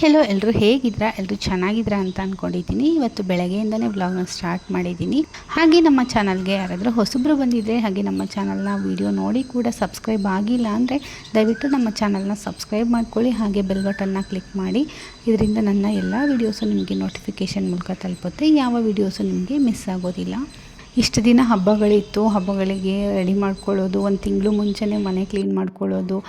Hello ಎಲ್ಲರೂ ಹೇಗಿದ್ದೀರಾ? ಎಲ್ಲರೂ ಚೆನ್ನಾಗಿದ್ದೀರಾ ಅಂತ ಅಂದ್ಕೊಂಡಿದ್ದೀನಿ. ಇವತ್ತು ಬೆಳಗ್ಗೆಯಿಂದನೇ ವ್ಲಾಗ್ನ ಸ್ಟಾರ್ಟ್ ಮಾಡಿದ್ದೀನಿ. ಹಾಗೆ ನಮ್ಮ ಚಾನಲ್ಗೆ ಯಾರಾದರೂ ಹೊಸಬ್ರು ಬಂದಿದ್ದರೆ ಹಾಗೆ ನಮ್ಮ ಚಾನಲ್ನ ವಿಡಿಯೋ ನೋಡಿ ಕೂಡ ಸಬ್ಸ್ಕ್ರೈಬ್ ಆಗಿಲ್ಲ ಅಂದರೆ ದಯವಿಟ್ಟು ನಮ್ಮ ಚಾನಲ್ನ ಸಬ್ಸ್ಕ್ರೈಬ್ ಮಾಡ್ಕೊಳ್ಳಿ. ಹಾಗೆ ಬೆಲ್ ಬಟನ್ನ ಕ್ಲಿಕ್ ಮಾಡಿ. ಇದರಿಂದ ನನ್ನ ಎಲ್ಲ ವೀಡಿಯೋಸು ನಿಮಗೆ ನೋಟಿಫಿಕೇಷನ್ ಮೂಲಕ ತಲುಪುತ್ತೆ. ಯಾವ ವೀಡಿಯೋಸು ನಿಮಗೆ ಮಿಸ್ ಆಗೋದಿಲ್ಲ. ಇಷ್ಟು ದಿನ ಹಬ್ಬಗಳಿತ್ತು, ಹಬ್ಬಗಳಿಗೆ ರೆಡಿ ಮಾಡ್ಕೊಳ್ಳೋದು, ಒಂದು ತಿಂಗಳು ಮುಂಚೆನೇ ಮನೆ ಕ್ಲೀನ್ ಮಾಡ್ಕೊಳ್ಳೋದು,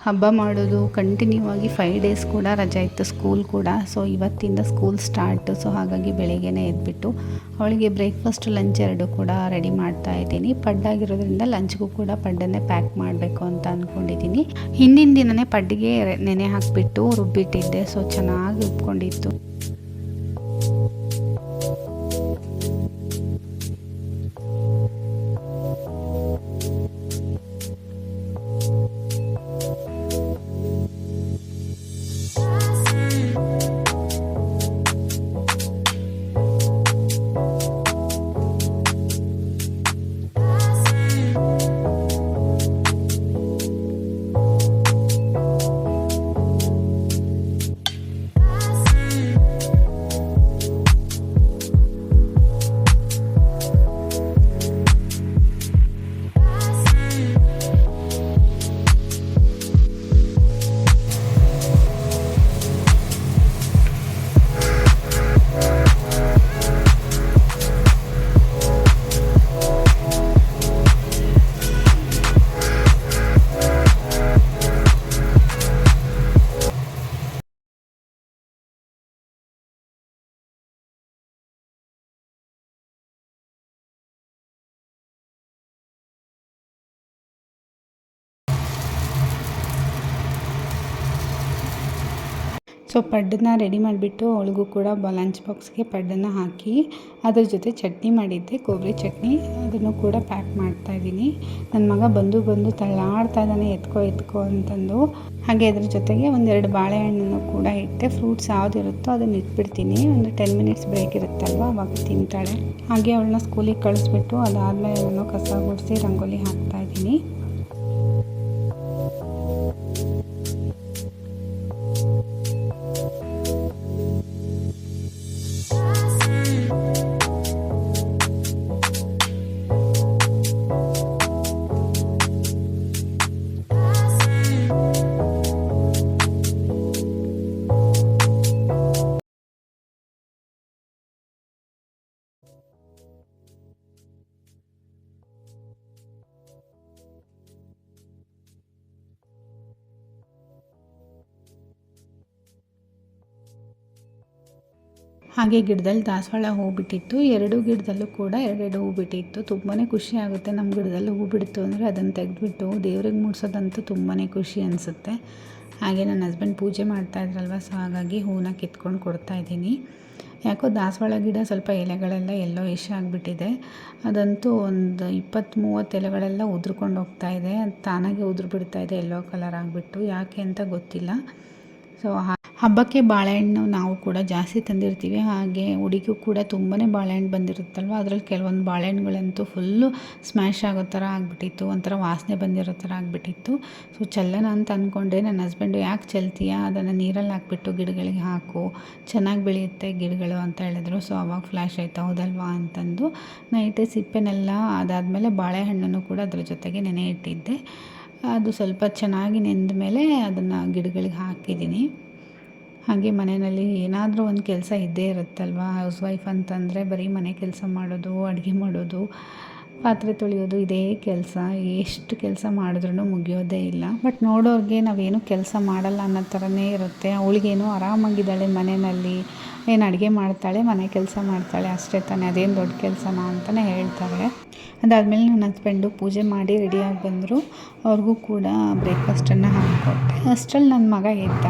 ಹಬ್ಬ ಮಾಡೋದು, ಕಂಟಿನ್ಯೂ ಆಗಿ 5 ಡೇಸ್ ಕೂಡ ರಜೆ ಇತ್ತು, ಸ್ಕೂಲ್ ಕೂಡ. ಸೊ ಇವತ್ತಿಂದ ಸ್ಕೂಲ್ ಸ್ಟಾರ್ಟ್. ಸೊ ಹಾಗಾಗಿ ಬೆಳಿಗ್ಗೆನೇ ಎದ್ಬಿಟ್ಟು ಅವಳಿಗೆ ಬ್ರೇಕ್ಫಾಸ್ಟ್ ಲಂಚ್ ಎರಡು ಕೂಡ ರೆಡಿ ಮಾಡ್ತಾ ಇದ್ದೀನಿ. ಪಡ್ಡಾಗಿರೋದ್ರಿಂದ ಲಂಚ್ಗೂ ಕೂಡ ಪಡ್ಡನ್ನೇ ಪ್ಯಾಕ್ ಮಾಡಬೇಕು ಅಂತ ಅಂದ್ಕೊಂಡಿದ್ದೀನಿ. ಹಿಂದಿನ ದಿನವೇ ಪಡ್ಡಿಗೆ ನೆನೆ ಹಾಕಿಬಿಟ್ಟು ರುಬ್ಬಿಟ್ಟಿದ್ದೆ. ಸೊ ಚೆನ್ನಾಗಿ ರುಬ್ಕೊಂಡಿತ್ತು. ಸೊ ಪಡ್ಡನ್ನ ರೆಡಿ ಮಾಡಿಬಿಟ್ಟು ಅವಳಿಗೂ ಕೂಡ ಲಂಚ್ ಬಾಕ್ಸ್ಗೆ ಪಡ್ಡನ್ನು ಹಾಕಿ ಅದ್ರ ಜೊತೆ ಚಟ್ನಿ ಮಾಡಿದ್ದೆ, ಕೊಬ್ಬರಿ ಚಟ್ನಿ. ಅದನ್ನು ಕೂಡ ಪ್ಯಾಕ್ ಮಾಡ್ತಾಯಿದ್ದೀನಿ. ನನ್ನ ಮಗ ಬಂದು ತಳ್ಳಾಡ್ತಾ ಇದ್ದಾನೆ, ಎತ್ಕೋ ಅಂತಂದು. ಹಾಗೆ ಅದ್ರ ಜೊತೆಗೆ ಒಂದೆರಡು ಬಾಳೆಹಣ್ಣನ್ನು ಕೂಡ ಇಟ್ಟೆ. ಫ್ರೂಟ್ಸ್ ಯಾವುದಿರುತ್ತೋ ಅದನ್ನು ಇಟ್ಬಿಡ್ತೀನಿ. ಒಂದು 10 ಮಿನಿಟ್ಸ್ ಬ್ರೇಕ್ ಇರುತ್ತಲ್ವ, ಅವಾಗ ತಿಂತಾಳೆ. ಹಾಗೆ ಅವಳನ್ನ ಸ್ಕೂಲಿಗೆ ಕಳಿಸ್ಬಿಟ್ಟು ಅದಾದಮೇಲೆ ನಾನು ಕಸ ಗುಡಿಸಿ ರಂಗೋಲಿ ಹಾಕ್ತಾಯಿದ್ದೀನಿ. ಹಾಗೆ ಗಿಡದಲ್ಲಿ ದಾಸವಾಳ ಹೂ ಬಿಟ್ಟಿತ್ತು. 2 ಗಿಡದಲ್ಲೂ ಕೂಡ 2 ಹೂ ಬಿಟ್ಟಿತ್ತು. ತುಂಬಾ ಖುಷಿ ಆಗುತ್ತೆ ನಮ್ಮ ಗಿಡದಲ್ಲಿ ಹೂ ಬಿಡ್ತು ಅಂದರೆ. ಅದನ್ನು ತೆಗೆದುಬಿಟ್ಟು ದೇವ್ರಿಗೆ ಮುಡ್ಸೋದಂತೂ ತುಂಬಾ ಖುಷಿ ಅನಿಸುತ್ತೆ. ಹಾಗೆ ನನ್ನ ಹಸ್ಬೆಂಡ್ ಪೂಜೆ ಮಾಡ್ತಾಯಿದ್ರಲ್ವ, ಸೊ ಹಾಗಾಗಿ ಹೂವನ್ನ ಕಿತ್ಕೊಂಡು ಕೊಡ್ತಾಯಿದ್ದೀನಿ. ಯಾಕೋ ದಾಸವಾಳ ಗಿಡ ಸ್ವಲ್ಪ ಎಲೆಗಳೆಲ್ಲ ಎಲ್ಲೋ ಇಶ್ ಆಗಿಬಿಟ್ಟಿದೆ. ಅದಂತೂ ಒಂದು 20-30 ಎಲೆಗಳೆಲ್ಲ ಉದುರ್ಕೊಂಡು ಹೋಗ್ತಾಯಿದೆ. ಅದು ತಾನಾಗೆ ಉದುರು ಬಿಡ್ತಾಯಿದೆ, ಎಲ್ಲೋ ಕಲರ್ ಆಗಿಬಿಟ್ಟು. ಯಾಕೆ ಅಂತ ಗೊತ್ತಿಲ್ಲ. ಸೊ ಹಬ್ಬಕ್ಕೆ ಬಾಳೆಹಣ್ಣು ನಾವು ಕೂಡ ಜಾಸ್ತಿ ತಂದಿರ್ತೀವಿ. ಹಾಗೆ ಹುಡುಗಿಗೂ ಕೂಡ ತುಂಬಾ ಬಾಳೆಹಣ್ಣು ಬಂದಿರುತ್ತಲ್ವ, ಅದರಲ್ಲಿ ಕೆಲವೊಂದು ಬಾಳೆಹಣ್ಣುಗಳಂತೂ ಫುಲ್ಲು ಸ್ಮ್ಯಾಶ್ ಆಗೋ ಥರ ಆಗಿಬಿಟ್ಟಿತ್ತು, ಒಂಥರ ವಾಸನೆ ಬಂದಿರೋ ಥರ ಆಗಿಬಿಟ್ಟಿತ್ತು. ಸೊ ಚೆಲ್ಲೋಣ ಅಂತ ಅಂದ್ಕೊಂಡೆ. ನನ್ನ ಹಸ್ಬೆಂಡು ಯಾಕೆ ಚೆಲ್ತೀಯಾ, ಅದನ್ನು ನೀರಲ್ಲಿ ಹಾಕ್ಬಿಟ್ಟು ಗಿಡಗಳಿಗೆ ಹಾಕು, ಚೆನ್ನಾಗಿ ಬೆಳೆಯುತ್ತೆ ಗಿಡಗಳು ಅಂತ ಹೇಳಿದ್ರು. ಸೊ ಅವಾಗ ಫ್ಲ್ಯಾಶ್ ಆಯಿತು, ಹೌದಲ್ವಾ ಅಂತಂದು ನೈಟೇ ಸಿಪ್ಪೆನೆಲ್ಲ ಅದಾದಮೇಲೆ ಬಾಳೆಹಣ್ಣನ್ನು ಕೂಡ ಅದ್ರ ಜೊತೆಗೆ ನೆನೆ ಇಟ್ಟಿದ್ದೆ. ಅದು ಸ್ವಲ್ಪ ಚೆನ್ನಾಗಿ ನೆಂದ ಮೇಲೆ ಅದನ್ನು ಗಿಡಗಳಿಗೆ ಹಾಕಿದ್ದೀನಿ. ಹಾಗೆ ಮನೆಯಲ್ಲಿ ಏನಾದರೂ ಒಂದು ಕೆಲಸ ಇದ್ದೇ ಇರುತ್ತಲ್ವ, ಹೌಸ್ ವೈಫ್ ಅಂತಂದರೆ ಬರೀ ಮನೆ ಕೆಲಸ ಮಾಡೋದು, ಅಡುಗೆ ಮಾಡೋದು, ಪಾತ್ರೆ ತೊಳೆಯೋದು, ಇದೇ ಕೆಲಸ. ಎಷ್ಟು ಕೆಲಸ ಮಾಡಿದ್ರೂ ಮುಗಿಯೋದೇ ಇಲ್ಲ. ಬಟ್ ನೋಡೋರಿಗೆ ನಾವೇನು ಕೆಲಸ ಮಾಡಲ್ಲ ಅನ್ನೋ ಥರನೇ ಇರುತ್ತೆ. ಅವಳಿಗೇನು ಆರಾಮಾಗಿದ್ದಾಳೆ ಮನೆಯಲ್ಲಿ, ಏನು ಅಡುಗೆ ಮಾಡ್ತಾಳೆ, ಮನೆ ಕೆಲಸ ಮಾಡ್ತಾಳೆ ಅಷ್ಟೇ ತಾನೇ, ಅದೇನು ದೊಡ್ಡ ಕೆಲಸನಾ ಅಂತಲೇ ಹೇಳ್ತಾರೆ. ಅದಾದಮೇಲೆ ನನ್ನ ಹಸ್ಬೆಂಡು ಪೂಜೆ ಮಾಡಿ ರೆಡಿಯಾಗಿ ಬಂದರು. ಅವ್ರಿಗೂ ಕೂಡ ಬ್ರೇಕ್ಫಾಸ್ಟನ್ನು ಹಾಕ್ಕೊಟ್ಟೆ. ಅಷ್ಟರಲ್ಲಿ ನನ್ನ ಮಗ ಎದ್ದ.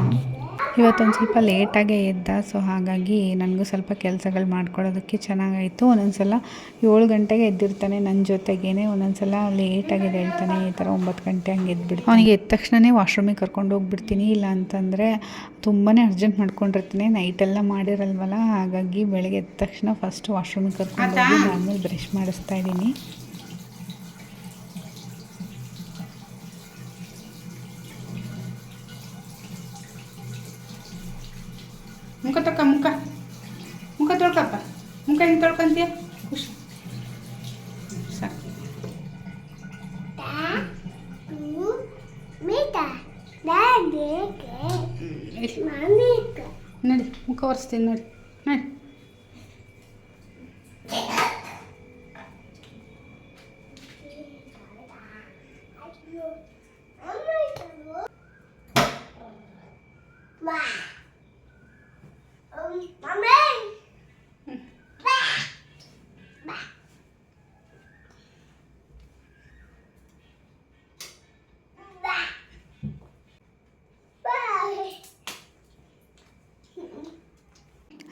ಇವತ್ತೊಂದು ಸ್ವಲ್ಪ ಲೇಟಾಗೇ ಎದ್ದ. ಸೊ ಹಾಗಾಗಿ ನನಗೂ ಸ್ವಲ್ಪ ಕೆಲಸಗಳು ಮಾಡ್ಕೊಳ್ಳೋದಕ್ಕೆ ಚೆನ್ನಾಗಾಯಿತು. ಒಂದೊಂದು ಸಲ 7 ಗಂಟೆಗೆ ಎದ್ದಿರ್ತಾನೆ ನನ್ನ ಜೊತೆಗೇ, ಒಂದೊಂದು ಸಲ ಲೇಟಾಗಿ ಎದ್ದೇಳ್ತಾನೆ. ಈ ಥರ 9 ಗಂಟೆ ಹಂಗೆ ಎದ್ಬಿಡ್ತಾನೆ. ಅವನಿಗೆ ಎದ್ದ ತಕ್ಷಣವೇ ವಾಶ್ರೂಮಿಗೆ ಕರ್ಕೊಂಡು ಹೋಗ್ಬಿಡ್ತೀನಿ. ಇಲ್ಲ ಅಂತಂದರೆ ತುಂಬಾ ಅರ್ಜೆಂಟ್ ಮಾಡ್ಕೊಂಡಿರ್ತೀನಿ, ನೈಟೆಲ್ಲ ಮಾಡಿರಲ್ವಲ್ಲ. ಹಾಗಾಗಿ ಬೆಳಗ್ಗೆ ಎದ್ದ ತಕ್ಷಣ ಫಸ್ಟ್ ವಾಶ್ರೂಮಿಗೆ ಕರ್ಕೊಂಡು ಹೋಗಿ ಆಮೇಲೆ ಬ್ರಷ್ ಮಾಡಿಸ್ತಾ ಇದ್ದೀನಿ. ಮುಖ ತೊಳ್ಕ, ಮುಖ ತೊಳ್ಕಪ್ಪ. ಮುಖ ಹಿಂಗೆ ತೊಳ್ಕೊಂತೀಯ ಖುಷಿ ಸಾಕು. ನಡಿ ಮುಖ ಒರೆಸ್ತೀನಿ ನೋಡಿ. ನಡಿ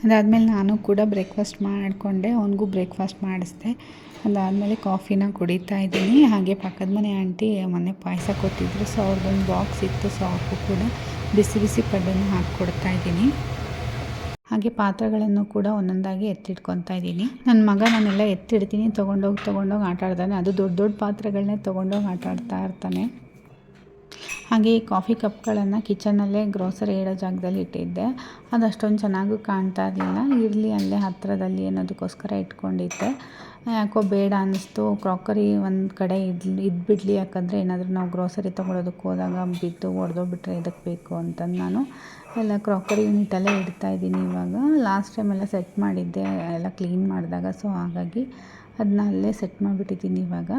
ಅದಾದಮೇಲೆ ನಾನು ಕೂಡ ಬ್ರೇಕ್ಫಾಸ್ಟ್ ಮಾಡಿಕೊಂಡೆ, ಅವನಿಗೂ ಬ್ರೇಕ್ಫಾಸ್ಟ್ ಮಾಡಿಸ್ದೆ. ಅದಾದಮೇಲೆ ಕಾಫಿನ ಕುಡಿತಾ ಇದ್ದೀನಿ. ಹಾಗೆ ಪಕ್ಕದ ಮನೆ ಆಂಟಿ ಮೊನ್ನೆ ಪಾಯಸ ಕೊಟ್ಟಿದ್ರು, ಸೊ ಅವ್ರದ್ದೊಂದು ಬಾಕ್ಸ್ ಇತ್ತು, ಸೊ ಅವ್ರಿಗೂ ಕೂಡ ಬಿಸಿ ಬಿಸಿ ಪಡ್ಡನ್ನು ಹಾಕ್ಕೊಡ್ತಾ ಇದ್ದೀನಿ. ಹಾಗೆ ಪಾತ್ರೆಗಳನ್ನು ಕೂಡ ಒಂದೊಂದಾಗಿ ಎತ್ತಿಟ್ಕೊತಾ ಇದ್ದೀನಿ. ನನ್ನ ಮಗ ನಾನೆಲ್ಲ ಎತ್ತಿಡ್ತೀನಿ, ತೊಗೊಂಡೋಗಿ ಆಟ ಆಡ್ತಾನೆ. ಅದು ದೊಡ್ಡ ದೊಡ್ಡ ಪಾತ್ರೆಗಳನ್ನೇ ತೊಗೊಂಡೋಗಿ ಆಟ ಆಡ್ತಾ ಇರ್ತಾನೆ. ಹಾಗೆ ಈ ಕಾಫಿ ಕಪ್ಗಳನ್ನು ಕಿಚನಲ್ಲೇ ಗ್ರೋಸರಿ ಇಡೋ ಜಾಗದಲ್ಲಿ ಇಟ್ಟಿದ್ದೆ. ಅದು ಅಷ್ಟೊಂದು ಚೆನ್ನಾಗೂ ಕಾಣ್ತಾ ಇರಲಿಲ್ಲ, ಇರಲಿ ಅಲ್ಲೇ ಹತ್ತಿರದಲ್ಲಿ ಅನ್ನೋದಕ್ಕೋಸ್ಕರ ಇಟ್ಕೊಂಡಿದ್ದೆ. ಯಾಕೋ ಬೇಡ ಅನ್ನಿಸ್ತು. ಕ್ರಾಕರಿ ಒಂದು ಕಡೆ ಇದ್ಬಿಡಲಿ, ಯಾಕಂದರೆ ಏನಾದರೂ ನಾವು ಗ್ರೋಸರಿ ತೊಗೊಳೋದಕ್ಕೆ ಹೋದಾಗ ಬಿಟ್ಟು ಒಡೆದೋಗ್ಬಿಟ್ರೆ ಇದಕ್ಕೆ ಬೇಕು ಅಂತಂದು ನಾನು ಎಲ್ಲ ಕ್ರಾಕರಿ ಯೂನಿಟಲ್ಲೇ ಇಡ್ತಾಯಿದ್ದೀನಿ. ಇವಾಗ ಲಾಸ್ಟ್ ಟೈಮ್ ಎಲ್ಲ ಸೆಟ್ ಮಾಡಿದ್ದೆ ಎಲ್ಲ ಕ್ಲೀನ್ ಮಾಡಿದಾಗ, ಸೊ ಹಾಗಾಗಿ ಅದನ್ನ ಅಲ್ಲೇ ಸೆಟ್ ಮಾಡಿಬಿಟ್ಟಿದ್ದೀನಿ ಇವಾಗ.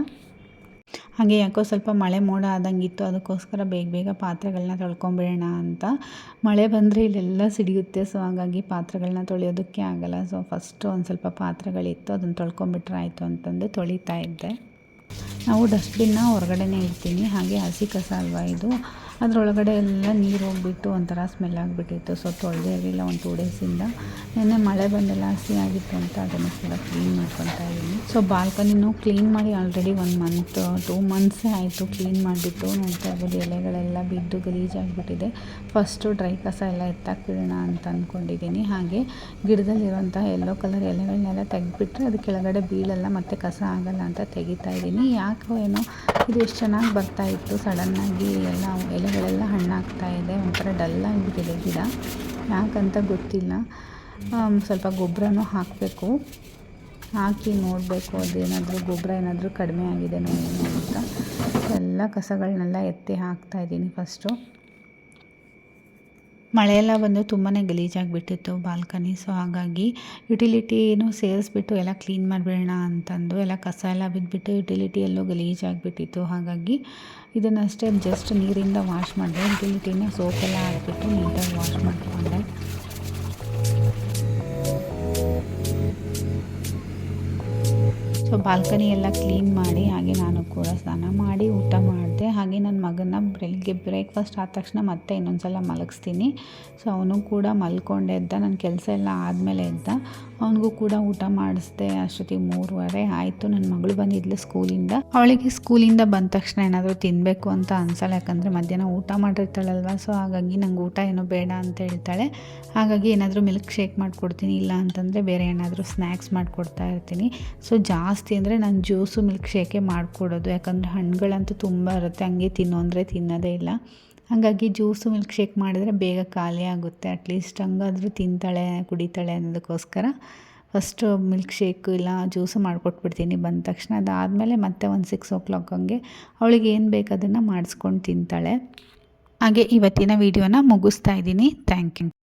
ಹಾಗೆ ಯಾಕೋ ಸ್ವಲ್ಪ ಮಳೆ ಮೋಡ ಆದಂಗಿತ್ತು, ಅದಕ್ಕೋಸ್ಕರ ಬೇಗ ಪಾತ್ರೆಗಳನ್ನ ತೊಳ್ಕೊಂಬಿಡೋಣ ಅಂತ. ಮಳೆ ಬಂದರೆ ಇಲ್ಲೆಲ್ಲ ಸಿಡಿಯುತ್ತೆ, ಸೊ ಹಾಗಾಗಿ ಪಾತ್ರೆಗಳನ್ನ ತೊಳೆಯೋದಕ್ಕೆ ಆಗಲ್ಲ. ಸೊ ಫಸ್ಟು ಒಂದು ಸ್ವಲ್ಪ ಪಾತ್ರೆಗಳಿತ್ತು, ಅದನ್ನು ತೊಳ್ಕೊಂಬಿಟ್ರೆ ಆಯಿತು ಅಂತಂದು ತೊಳಿತಾ ಇದ್ದೆ. ನಾವು ಡಸ್ಟ್ಬಿನ್ನ ಹೊರಗಡೆನೇ ಇಡ್ತೀನಿ. ಹಾಗೆ ಹಸಿ ಕಸ ಅಲ್ವಾ ಇದು, ಅದರೊಳಗಡೆ ಎಲ್ಲ ನೀರು ಹೋಗ್ಬಿಟ್ಟು ಒಂಥರ ಸ್ಮೆಲ್ ಆಗಿಬಿಟ್ಟಿತ್ತು. ಸೊ ತೊಳೆದೇ ಇರಲಿಲ್ಲ ಒಂದು 2 ಡೇಸಿಂದ. ನೆನ್ನೆ ಮಳೆ ಬಂದೆಲ್ಲ ಹಸಿ ಆಗಿತ್ತು ಅಂತ ಅದನ್ನು ಕೂಡ ಕ್ಲೀನ್ ಮಾಡ್ಕೊತಾ ಇದ್ದೀನಿ. ಸೊ ಬಾಲ್ಕನಿನೂ ಕ್ಲೀನ್ ಮಾಡಿ ಆಲ್ರೆಡಿ 1 ಮಂತ್ 2 ಮಂತ್ಸೇ ಆಯಿತು ಕ್ಲೀನ್ ಮಾಡಿಬಿಟ್ಟು. ನೋಡ್ತಾ ಇರ್ಬೋದು ಎಲೆಗಳೆಲ್ಲ ಬಿದ್ದು ಗಲೀಜಾಗಿಬಿಟ್ಟಿದೆ. ಫಸ್ಟು ಡ್ರೈ ಕಸ ಎಲ್ಲ ಎತ್ತಾಕ್ಬಿಡೋಣ ಅಂತ ಅಂದ್ಕೊಂಡಿದ್ದೀನಿ. ಹಾಗೆ ಗಿಡದಲ್ಲಿರೋಂಥ ಯೆಲ್ಲೋ ಕಲರ್ ಎಲೆಗಳನ್ನೆಲ್ಲ ತೆಗೆದ್ಬಿಟ್ರೆ ಅದು ಕೆಳಗಡೆ ಬೀಳಲ್ಲ ಮತ್ತು ಕಸ ಆಗಲ್ಲ ಅಂತ ತೆಗಿತಾ ಇದ್ದೀನಿ. ಯಾಕೋ ಏನೋ ಇದು ಎಷ್ಟು ಚೆನ್ನಾಗಿ ಬರ್ತಾಯಿತ್ತು, ಸಡನ್ನಾಗಿ ಎಲ್ಲ ಎಲೆಗಳೆಲ್ಲ ಹಣ್ಣಾಗ್ತಾ ಇದೆ. ಒಂಥರ ಡಲ್ ಆಗಿಬಿಟ್ಟಿದೆ ಗಿಡ, ಯಾಕಂತ ಗೊತ್ತಿಲ್ಲ. ಸ್ವಲ್ಪ ಗೊಬ್ಬರನೂ ಹಾಕಬೇಕು, ಹಾಕಿ ನೋಡಬೇಕು ಅದೇನಾದರೂ ಗೊಬ್ಬರ ಏನಾದರೂ ಕಡಿಮೆ ಆಗಿದೆನೋ ಏನೋ ಅಂತ. ಎಲ್ಲ ಕಸಗಳನ್ನೆಲ್ಲ ಎತ್ತಿ ಹಾಕ್ತಾಯಿದ್ದೀನಿ ಫಸ್ಟು. ಮಳೆಯೆಲ್ಲ ಬಂದು ತುಂಬಾ ಗಲೀಜಾಗಿಬಿಟ್ಟಿತ್ತು ಬಾಲ್ಕನಿ. ಸೊ ಹಾಗಾಗಿ ಯುಟಿಲಿಟಿನೂ ಸೇರಿಸ್ಬಿಟ್ಟು ಎಲ್ಲ ಕ್ಲೀನ್ ಮಾಡಿಬಿಡೋಣ ಅಂತಂದು ಎಲ್ಲ ಕಸ ಎಲ್ಲ ಬಿದ್ದುಬಿಟ್ಟು ಯುಟಿಲಿಟಿ ಎಲ್ಲೋ ಗಲೀಜಾಗಿಬಿಟ್ಟಿತ್ತು. ಹಾಗಾಗಿ ಇದನ್ನಷ್ಟೇ ಜಸ್ಟ್ ನೀರಿಂದ ವಾಶ್ ಮಾಡಿದೆ. ಯುಟಿಲಿಟಿನ ಸೋಪೆಲ್ಲ ಹಾಕ್ಬಿಟ್ಟು ನೀಟಾಗಿ ವಾಶ್ ಮಾಡಿಕೊಂಡೆ. ಸೊ ಬಾಲ್ಕನಿ ಎಲ್ಲ ಕ್ಲೀನ್ ಮಾಡಿ ಹಾಗೆ ನಾನು ಕೂಡ ಸ್ನಾನ ಮಾಡಿ ಊಟ ಮಾಡಿದೆ. ಹಾಗೆ ನನ್ನ ಮಗನ ಬೆಳಗ್ಗೆ ಬ್ರೇಕ್ಫಾಸ್ಟ್ ಆದ ತಕ್ಷಣ ಮತ್ತೆ ಇನ್ನೊಂದು ಸಲ ಮಲಗಿಸ್ತೀನಿ. ಸೊ ಅವನು ಕೂಡ ಮಲ್ಕೊಂಡೆ ಎದ್ದ, ನನ್ನ ಕೆಲಸ ಎಲ್ಲ ಆದಮೇಲೆ ಎದ್ದ. ಅವನಿಗೂ ಕೂಡ ಊಟ ಮಾಡಿಸ್ದೆ. ಅಷ್ಟೊತ್ತಿಗೆ 3:30 ಆಯಿತು. ನನ್ನ ಮಗಳು ಬಂದಿದ್ಲು ಸ್ಕೂಲಿಂದ. ಅವಳಿಗೆ ಸ್ಕೂಲಿಂದ ಬಂದ ತಕ್ಷಣ ಏನಾದರೂ ತಿನ್ನಬೇಕು ಅಂತ ಅನ್ಸಲ್ಲ, ಯಾಕಂದರೆ ಮಧ್ಯಾಹ್ನ ಊಟ ಮಾಡಿರ್ತಾಳಲ್ವ. ಸೊ ಹಾಗಾಗಿ ನಂಗೆ ಊಟ ಏನೂ ಬೇಡ ಅಂತ ಹೇಳ್ತಾಳೆ. ಹಾಗಾಗಿ ಏನಾದರೂ ಮಿಲ್ಕ್ ಶೇಕ್ ಮಾಡಿಕೊಡ್ತೀನಿ, ಇಲ್ಲ ಅಂತಂದರೆ ಬೇರೆ ಏನಾದರೂ ಸ್ನ್ಯಾಕ್ಸ್ ಮಾಡಿಕೊಡ್ತಾ ಇರ್ತೀನಿ. ಸೊ ಜಾಸ್ತಿ ಅಂದರೆ ನಾನು ಜ್ಯೂಸು ಮಿಲ್ಕ್ ಶೇಕೇ ಮಾಡಿಕೊಡೋದು, ಯಾಕಂದರೆ ಹಣ್ಣುಗಳಂತೂ ತುಂಬ ಇರುತ್ತೆ, ಹಂಗೆ ತಿನ್ನು ಅಂದರೆ ತಿನ್ನೋದೇ ಇಲ್ಲ. ಹಾಗಾಗಿ ಜ್ಯೂಸು ಮಿಲ್ಕ್ ಶೇಕ್ ಮಾಡಿದರೆ ಬೇಗ ಖಾಲಿ ಆಗುತ್ತೆ. ಅಟ್ಲೀಸ್ಟ್ ಹಂಗಾದರೂ ತಿಂತಾಳೆ ಕುಡಿತಾಳೆ ಅನ್ನೋದಕ್ಕೋಸ್ಕರ ಫಸ್ಟು ಮಿಲ್ಕ್ ಶೇಕು ಇಲ್ಲ ಜ್ಯೂಸು ಮಾಡಿಕೊಟ್ಬಿಡ್ತೀನಿ ಬಂದ ತಕ್ಷಣ. ಅದಾದಮೇಲೆ ಮತ್ತೆ ಒಂದು 6 o'clock ಹಂಗೆ ಅವಳಿಗೆ ಏನು ಬೇಕು ಅದನ್ನು ಮಾಡಿಸ್ಕೊಂಡು ತಿಂತಾಳೆ. ಹಾಗೆ ಇವತ್ತಿನ ವಿಡಿಯೋನ ಮುಗಿಸ್ತಾ ಇದ್ದೀನಿ. Thank you.